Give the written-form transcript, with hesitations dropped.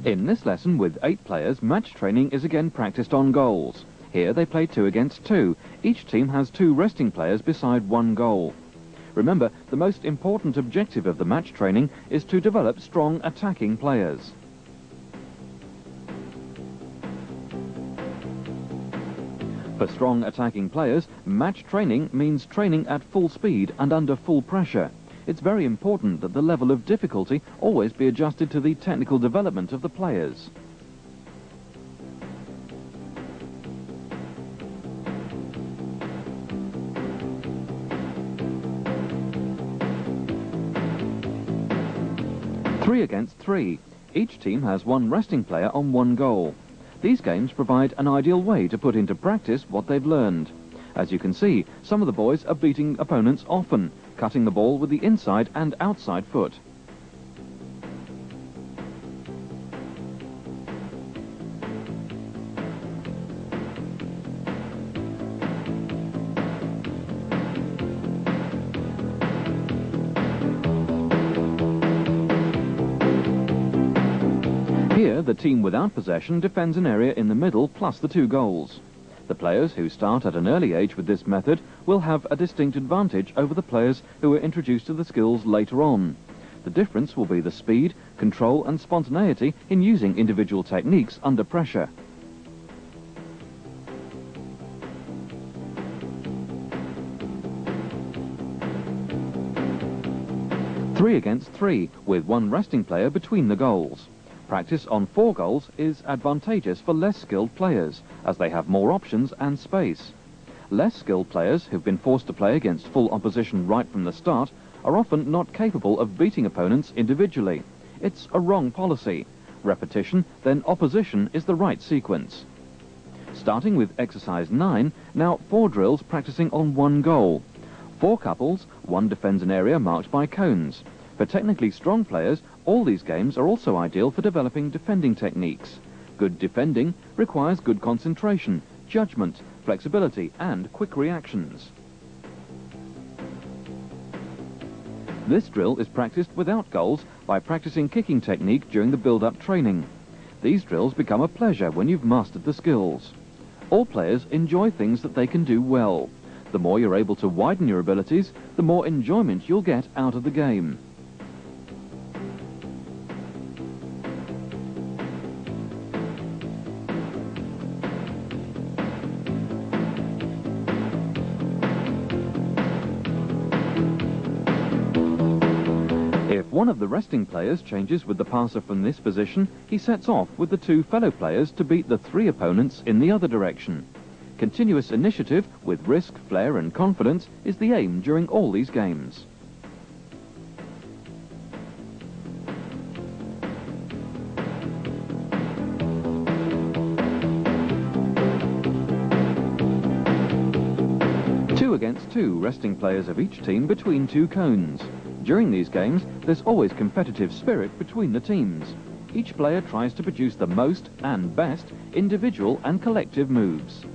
In this lesson with 8 players, match training is again practiced on goals. Here they play 2 against 2. Each team has 2 resting players beside one goal. Remember, the most important objective of the match training is to develop strong attacking players. For strong attacking players, match training means training at full speed and under full pressure. It's very important that the level of difficulty always be adjusted to the technical development of the players. Three against 3. Each team has one resting player on one goal. These games provide an ideal way to put into practice what they've learned. As you can see, some of the boys are beating opponents often, cutting the ball with the inside and outside foot. Here, the team without possession defends an area in the middle plus the 2 goals. The players who start at an early age with this method will have a distinct advantage over the players who are introduced to the skills later on. The difference will be the speed, control and spontaneity in using individual techniques under pressure. Three against 3, with one resting player between the goals. Practice on 4 goals is advantageous for less skilled players, as they have more options and space. Less skilled players who've been forced to play against full opposition right from the start are often not capable of beating opponents individually. It's a wrong policy. Repetition, then opposition is the right sequence. Starting with exercise 9, now 4 drills practicing on 1 goal. 4 couples, 1 defends an area marked by cones. For technically strong players, all these games are also ideal for developing defending techniques. Good defending requires good concentration, judgment, flexibility and quick reactions. This drill is practiced without goals by practicing kicking technique during the build-up training. These drills become a pleasure when you've mastered the skills. All players enjoy things that they can do well. The more you're able to widen your abilities, the more enjoyment you'll get out of the game. If one of the resting players changes with the passer from this position, he sets off with the 2 fellow players to beat the 3 opponents in the other direction. Continuous initiative with risk, flair and confidence is the aim during all these games. Two against 2 resting players of each team between 2 cones. During these games, there's always competitive spirit between the teams. Each player tries to produce the most and best individual and collective moves.